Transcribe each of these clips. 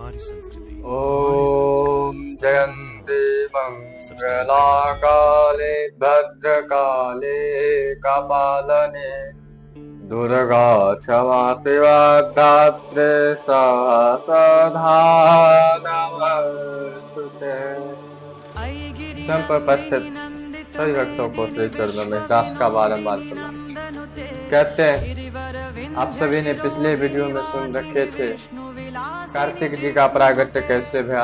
हमारी संस्कृति। ओम जयंती मंगलाकाले भद्रकाले कपालने दुर्गा क्षमा शिवा धात्रे सहस्रधा नमस्तुते। संपस्थित सभी भक्तों को श्री चरणों में दास का बारंबार प्रणाम। कहते हैं आप सभी ने पिछले वीडियो में सुन रखे थे कार्तिक जी का प्रागट्य कैसे भया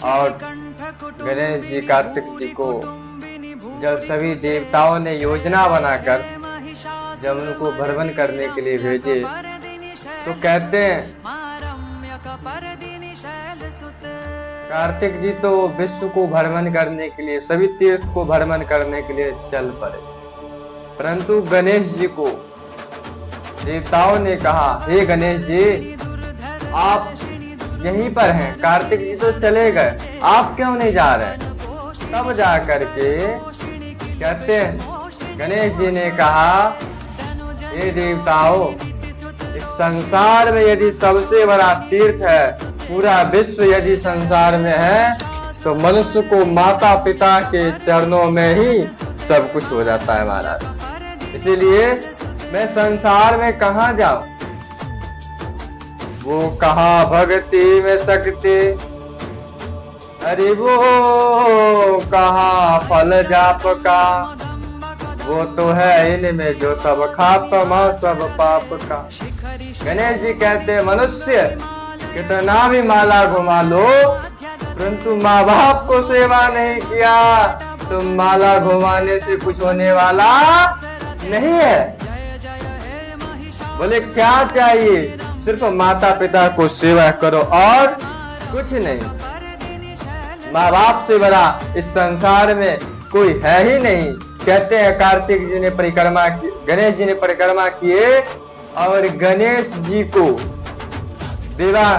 और गणेश जी कार्तिक जी को जब सभी देवताओं ने योजना बनाकर जब उनको भ्रमण करने के लिए भेजे तो कहते हैं कार्तिक जी तो विश्व को भ्रमण करने के लिए सभी तीर्थ को भ्रमण करने के लिए चल पड़े, परंतु गणेश जी को देवताओं ने कहा हे गणेश जी आप यहीं पर हैं, कार्तिक जी तो चले गए, आप क्यों नहीं जा रहे? तब जा करके कहते हैं गणेश जी ने कहा हे देवताओं इस संसार में यदि सबसे बड़ा तीर्थ है, पूरा विश्व यदि संसार में है तो मनुष्य को माता पिता के चरणों में ही सब कुछ हो जाता है महाराज। इसीलिए मैं संसार में कहाँ जाऊं? वो कहा भक्ति में शक्ति, अरे वो कहा फल जाप का, वो तो है इनमें जो सब खात्मा सब पाप का। गणेश जी कहते मनुष्य कितना भी माला घुमा लो परंतु माँ बाप को सेवा नहीं किया तो माला घुमाने से कुछ होने वाला नहीं है। बोले क्या चाहिए? सिर्फ माता पिता को सेवा करो और कुछ नहीं। माँ बाप से बड़ा इस संसार में कोई है ही नहीं। कहते हैं कार्तिक जी ने परिक्रमा की, गणेश जी ने परिक्रमा किए और गणेश जी को देवा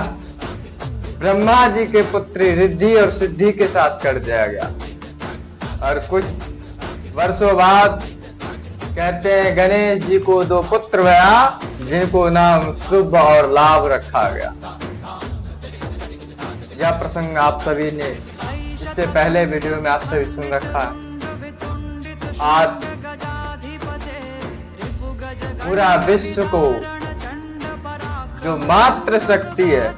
ब्रह्मा जी के पुत्री रिद्धि और सिद्धि के साथ कर दिया गया और कुछ वर्षों बाद कहते हैं गणेश जी को दो पुत्र हुआ जिनको नाम शुभ और लाभ रखा गया। यह प्रसंग आप सभी ने इससे पहले वीडियो में आप सभी सुन रखा है। आज पूरा विश्व को जो मात्र शक्ति है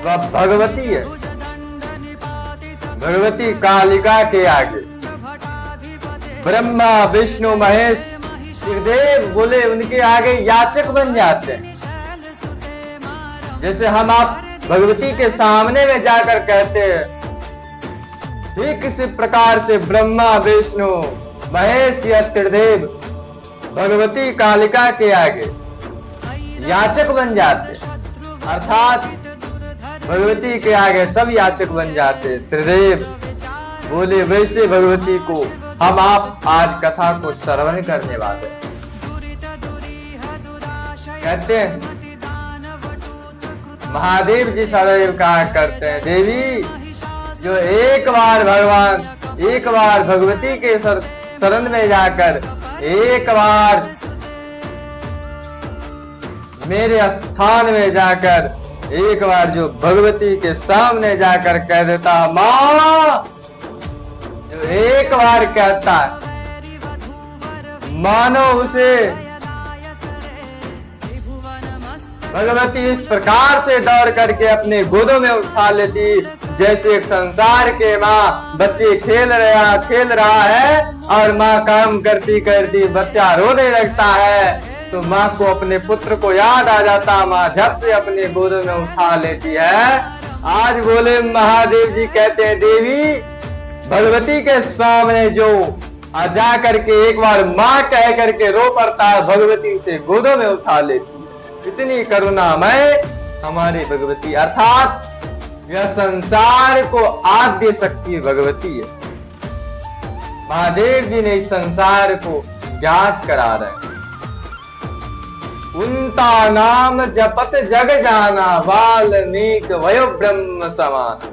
वह भगवती है। भगवती कालिका के आगे ब्रह्मा विष्णु महेश शिवदेव बोले उनके आगे याचक बन जाते हैं। जैसे हम आप भगवती के सामने में जाकर कहते हैं ठीक इसी प्रकार से ब्रह्मा विष्णु महेश या त्रिदेव भगवती कालिका के आगे याचक बन जाते, अर्थात भगवती के आगे सब याचक बन जाते। त्रिदेव बोले वैसे भगवती को हम आप आज कथा को श्रवण करने वाले कहते हैं। महादेव जी सदैव कहा करते हैं देवी जो एक बार भगवती के शरण में जाकर एक बार मेरे स्थान में जाकर एक बार जो भगवती के सामने जाकर कह देता माँ, जो एक बार कहता है मानो उसे भगवती इस प्रकार से दौड़ करके अपने गोदों में उठा लेती जैसे एक संसार के माँ बच्चे खेल रहा है और माँ काम करती करती बच्चा रोने लगता है तो माँ को अपने पुत्र को याद आ जाता, माँ झट से अपने गोदों में उठा लेती है। आज बोले महादेव जी कहते हैं देवी भगवती के सामने जो जा करके एक बार माँ कह करके रो पड़ता है भगवती से गोदों में उठा लेती है। इतनी करुणामय हमारी भगवती, अर्थात यह संसार को आद्य शक्ति भगवती है। महादेव जी ने इस संसार को ज्ञात करा रहे। उनका नाम जपत जग जाना वाल्मीकि वयो ब्रह्म समाना।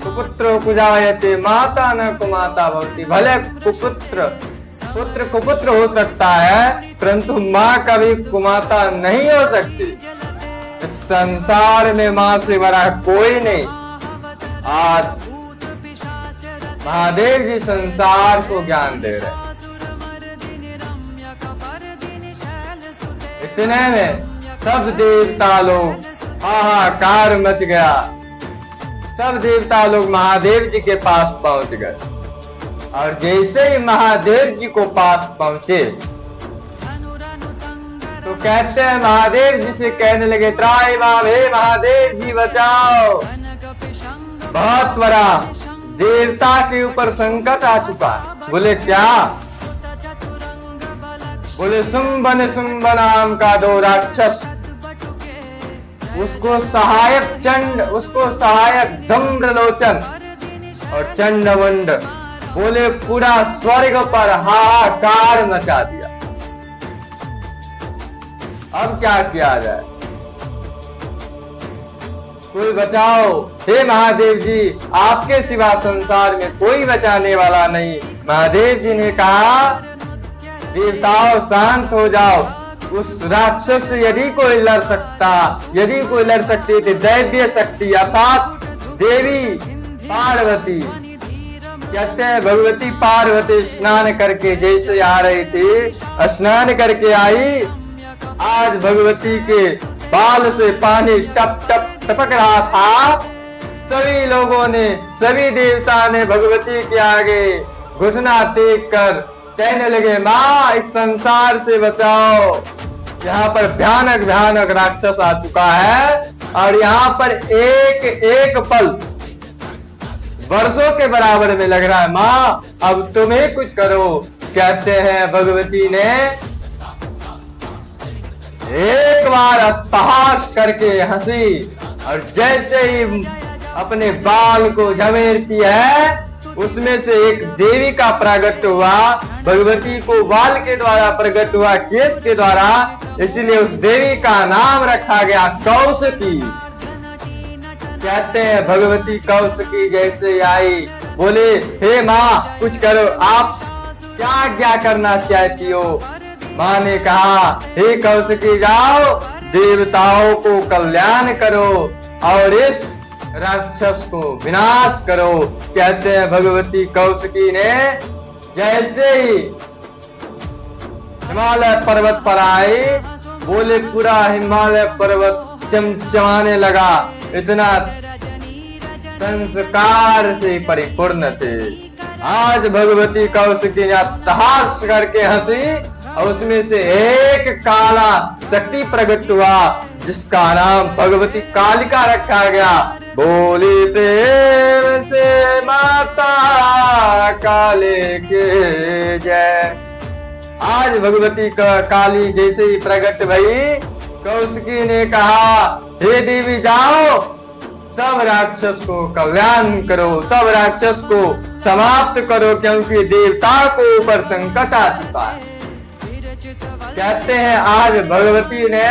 कुपुत्र कुजायते माता न कुमाता भवति। भले पुत्र कुपुत्र हो सकता है परंतु माँ कभी कुमाता नहीं हो सकती। संसार में माँ से बड़ा कोई नहीं। आज महादेव जी संसार को ज्ञान दे रहे हैं। इतने में सब देवता लोग हाहाकार मच गया। सब देवता लोग महादेव जी के पास पहुंच गए और जैसे ही महादेव जी को पास पहुंचे तो कहते हैं महादेव जी से कहने लगे, त्राहि माम, हे महादेव जी बचाओ, बहुत बड़ा देवता के ऊपर संकट आ चुका। बोले क्या? बोले शुंभ नाम का 2 राक्षस, उसको सहायक धम्रलोचन और चंडमुंड, बोले पूरा स्वर्ग पर हाहाकार मचा दिया। अब क्या किया जाए? कोई बचाओ, हे महादेव जी, आपके सिवा संसार में कोई बचाने वाला नहीं। महादेव जी ने कहा, देवताओं शांत हो जाओ। उस राक्षस से यदि कोई लड़ सकती थी दैवीय शक्ति अर्थात देवी पार्वती। कहते हैं भगवती पार्वती स्नान करके जैसे आ रही थी, स्नान करके आई। आज भगवती के बाल से पानी टप टप टपक रहा था। सभी लोगों ने, सभी देवता ने भगवती के आगे घुटना टेक कर कहने लगे, माँ इस संसार से बचाओ। यहाँ पर भयानक भयानक राक्षस आ चुका है और यहाँ पर एक एक पल वर्षों के बराबर में लग रहा है। माँ अब तुम्हें कुछ करो। कहते हैं भगवती ने एक बार अट्टहास करके हंसी और जैसे ही अपने बाल को झमेरती है उसमें से एक देवी का प्रकट हुआ। भगवती को बाल के द्वारा प्रकट हुआ, केश के द्वारा, इसलिए उस देवी का नाम रखा गया कौशिकी। कहते हैं भगवती कौशिकी जैसे आई, बोले हे माँ कुछ करो, आप क्या करना चाहती हो? माँ ने कहा, हे कौशिकी जाओ, देवताओं को कल्याण करो और इस राक्षस को विनाश करो। कहते हैं भगवती कौशिकी ने जैसे ही हिमालय पर्वत पर आई, बोले पूरा हिमालय पर्वत चमचमाने लगा, इतना संस्कार से परिपूर्ण थे। आज भगवती कौशिकी ने अट्टहास करके हंसी और उसमें से एक काला शक्ति प्रकट हुआ जिसका नाम भगवती कालिका रखा गया। बोली प्रेम से माता काली के जय। आज भगवती काली जैसे ही प्रकट भई, कौशिकी ने कहा, हे देवी जाओ, सब राक्षस को कल्याण करो, सब राक्षस को समाप्त करो, क्योंकि देवता को ऊपर संकट आ चुका है। कहते हैं आज भगवती ने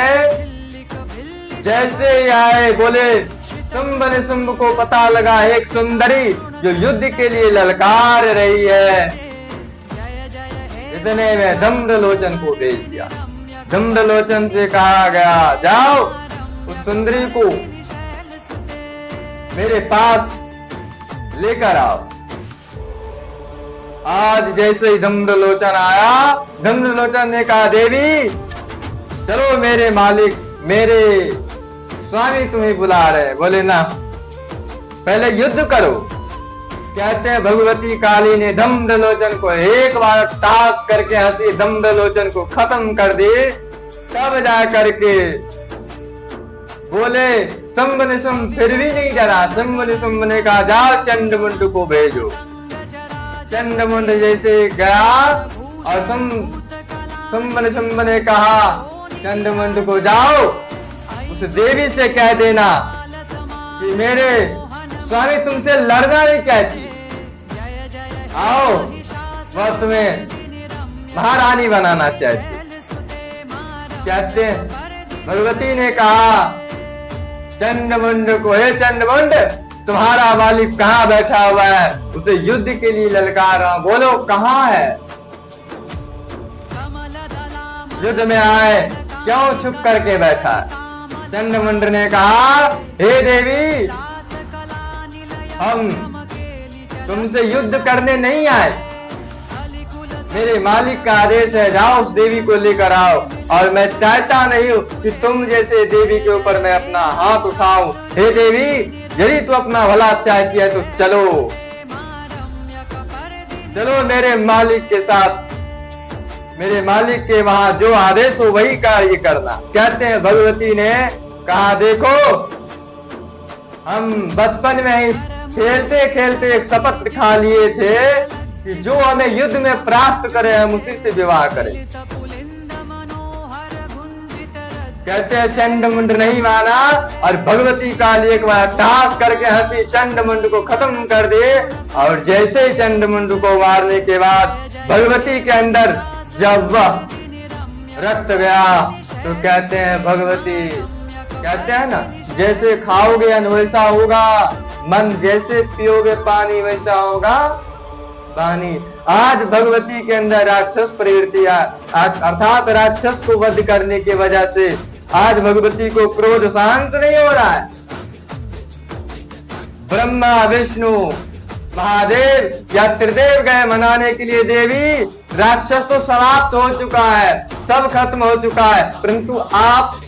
जैसे ही आए, बोले शुंभ ने शुंभ को पता लगा एक सुंदरी जो युद्ध के लिए ललकार रही है। इतने में धम्रलोचन को भेज दिया। धम्रलोचन से कहा गया, जाओ उस सुंदरी को मेरे पास लेकर आओ। आज जैसे ही धम्रलोचन आया, धम्रलोचन ने कहा, देवी चलो, मेरे मालिक, मेरे स्वामी तुम्हें बुला रहे। बोले ना, पहले युद्ध करो। कहते हैं भगवती काली ने धम्रलोचन को एक बार टास करके हंसी, धम्रलोचन को खत्म कर दी। तब जा करके बोले शुंभ ने शुंभ फिर भी नहीं डरा। शुंभ ने कहा, जाओ चंडमुंड को भेजो। चंडमुंड जैसे गया और शुंभ ने कहा चंडमुंड को, जाओ उस देवी से कह देना कि मेरे स्वामी तुमसे लड़ना नहीं चाहती, आओ वह तुम्हें महारानी बनाना चाहती। कहते हैं भगवती ने कहा चंडमुंड को, हे चंडमुंड, तुम्हारा मालिक कहाँ बैठा हुआ है? उसे युद्ध के लिए ललकार रहा, बोलो कहाँ है? युद्ध में आए, क्यों छुप करके बैठा है? चंडमुंड ने कहा, हे देवी, हम तुमसे युद्ध करने नहीं आए, मेरे मालिक का आदेश है, जाओ उस देवी को लेकर आओ, और मैं चाहता नहीं हूँ कि तुम जैसे देवी के ऊपर मैं अपना हाथ उठाऊं। हे देवी, यदि तू अपना भला चाहती है तो चलो चलो मेरे मालिक के साथ, मेरे मालिक के वहां जो आदेश हो वही कार्य करना। कहते हैं भगवती ने कहा, देखो हम बचपन में ही खेलते खेलते एक शपथ खा लिए थे कि जो हमें युद्ध में परास्त करे हम उसी से विवाह करें। कहते हैं चंडमुंड नहीं माना, और भगवती काली एक बार टास करके हंसी चंडमुंड को खत्म कर दे, और जैसे ही चंडमुंड को मारने के बाद भगवती के अंदर जब वह रक्त गया तो कहते हैं भगवती, कहते हैं ना, जैसे खाओगे अन्न वैसा होगा, मन जैसे पियोगे पानी वैसा होगा पानी। आज भगवती के अंदर राक्षस प्रवृत्ति अर्थात राक्षस को वध करने की वजह से आज भगवती को क्रोध शांत नहीं हो रहा है। ब्रह्मा विष्णु महादेव या त्रिदेव गए मनाने के लिए देवी, राक्षस तो समाप्त हो चुका है, सब खत्म हो चुका है, परंतु आप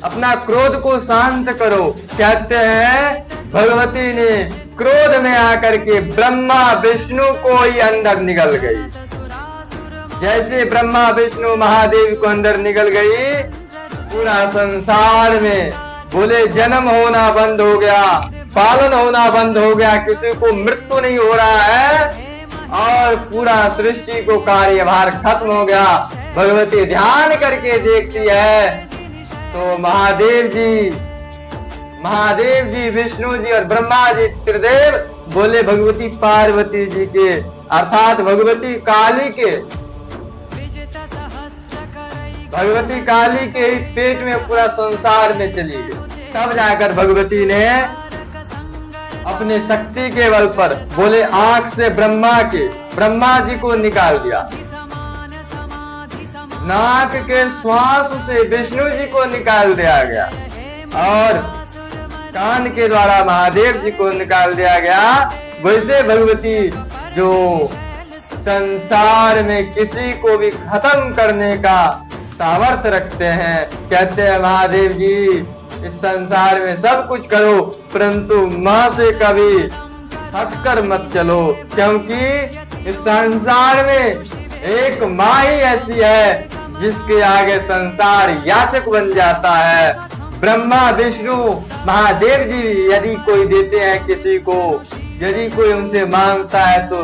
अपना क्रोध को शांत करो। कहते हैं भगवती ने क्रोध में आकर के ब्रह्मा विष्णु को ही अंदर निगल गई। जैसे ब्रह्मा विष्णु महादेव को अंदर निगल गई, पूरा संसार में बोले जन्म होना बंद हो गया, पालन होना बंद हो गया, किसी को मृत्यु नहीं हो रहा है, और पूरा सृष्टि को कार्यभार खत्म हो गया। भगवती ध्यान करके देखती है तो महादेव जी विष्णु जी और ब्रह्मा जी त्रिदेव बोले भगवती पार्वती जी के अर्थात भगवती काली के पेट में पूरा संसार में चली गई। तब जाकर भगवती ने अपने शक्ति के बल पर बोले आंख से ब्रह्मा जी को निकाल दिया, नाक के श्वास से विष्णु जी को निकाल दिया गया, और कान के द्वारा महादेव जी को निकाल दिया गया। वैसे भगवती जो संसार में किसी को भी खत्म करने का सामर्थ्य रखते हैं, कहते हैं महादेव जी इस संसार में सब कुछ करो परंतु माँ से कभी हटकर मत चलो, क्योंकि इस संसार में एक माँ ही ऐसी है जिसके आगे संसार याचक बन जाता है। ब्रह्मा विष्णु महादेव जी यदि कोई देते हैं किसी को, यदि कोई उनसे मांगता है तो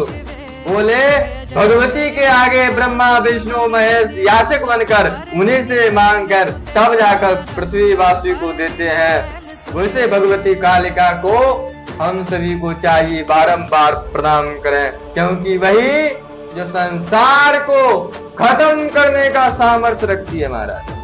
बोले भगवती के आगे ब्रह्मा विष्णु महेश याचक बनकर उन्हीं से मांग कर तब जाकर पृथ्वीवासी को देते हैं। वैसे भगवती कालिका को हम सभी को चाहिए बारंबार प्रणाम करें, क्योंकि वही जो संसार को खत्म करने का सामर्थ्य रखती है महाराज।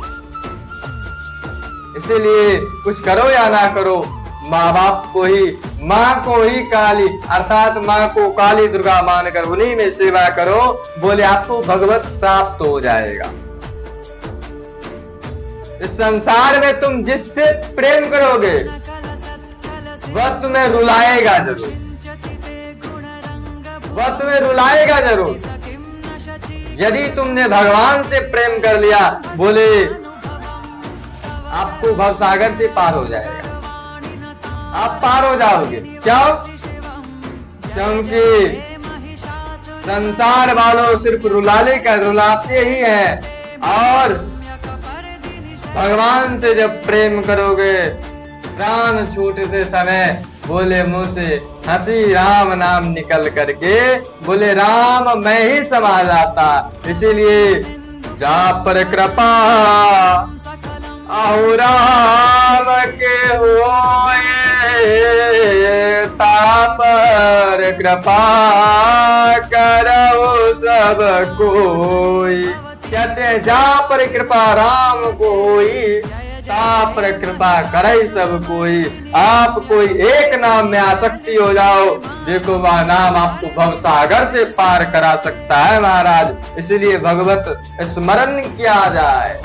इसीलिए कुछ करो या ना करो, माँ बाप को ही, माँ को ही काली अर्थात माँ को काली दुर्गा मानकर उन्हीं में सेवा करो, बोले आपको भगवत प्राप्त हो जाएगा। इस संसार में तुम जिससे प्रेम करोगे वह तुम्हें रुलाएगा जरूर, वह तुम्हें रुलाएगा जरूर। यदि तुमने भगवान से प्रेम कर लिया, बोले आपको भवसागर से पार हो जाएगा, आप पार हो जाओगे। क्यों? क्योंकि संसार वालों सिर्फ रुलाते ही हैं, और भगवान से जब प्रेम करोगे प्राण छूटते समय बोले मुंह से हंसी राम नाम निकल करके बोले राम मैं ही समा जाता। इसीलिए जा पर कृपा आहु राम के होए, तापर कृपा करो सब कोई। कहते हैं जा पर कृपा राम कोई, ताप पर कृपा करे सब कोई। आप कोई एक नाम में आसक्ति हो जाओ, देखो वह नाम आपको भवसागर से पार करा सकता है महाराज। इसलिए भगवत स्मरण किया जाए।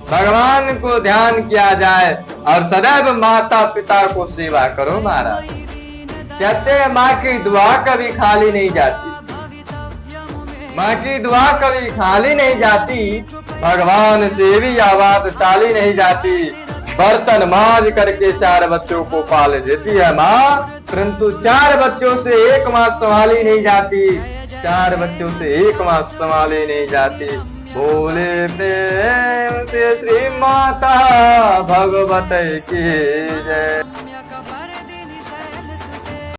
भगवान को ध्यान किया जाए और सदैव माता पिता को सेवा करो महाराज। कहते हैं माँ की दुआ कभी खाली नहीं जाती, माँ की दुआ कभी खाली नहीं जाती, भगवान से भी आवाज टाली नहीं जाती। बर्तन मांज करके 4 बच्चों को पाल देती है माँ, परंतु 4 बच्चों से एक माँ संभाली नहीं जाती, 4 बच्चों से एक माँ संभाली नहीं जाती। बोले प्रेम से श्री माता भगवत की जय।